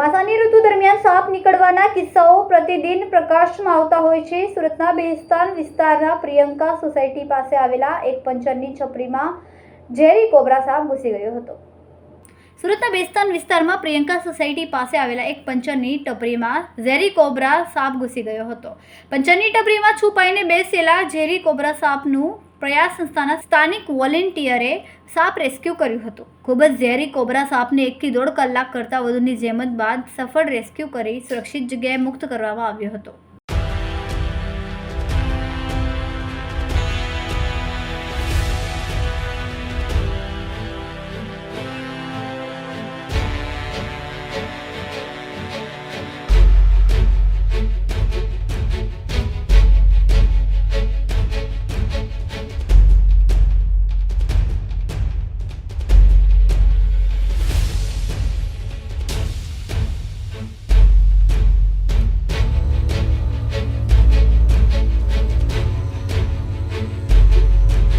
ચોમાસાની ઋતુ દરમિયાન સાપ નીકળવાના કિસ્સાઓ પ્રતિદિન પ્રકાશમાં આવતા હોય છે। સુરતના બેસ્તાન વિસ્તારના પ્રિયંકા સોસાયટી પાસે આવેલા એક પંચરની છપરીમાં ઝેરી કોબરા સાપ ઘૂસી ગયો હતો। સુરતના બેસ્તાન વિસ્તારમાં પ્રિયંકા સોસાયટી પાસે આવેલા એક પંચરની ટપરીમાં ઝેરી કોબરા સાપ ઘૂસી ગયો હતો। પંચરની ટપરીમાં છુપાઈને બેસેલા ઝેરી કોબરા સાપનું પ્રયાસ સંસ્થાના સ્થાનિક વોલેન્ટિયરે સાપ રેસ્ક્યુ કર્યું હતું। ખૂબ જ ઝેરી કોબરા સાપને 1 થી 1.5 કલાક કરતાં વધુની જહેમત બાદ સફળ રેસ્ક્યુ કરી સુરક્ષિત જગ્યાએ મુક્ત કરવામાં આવ્યો હતો।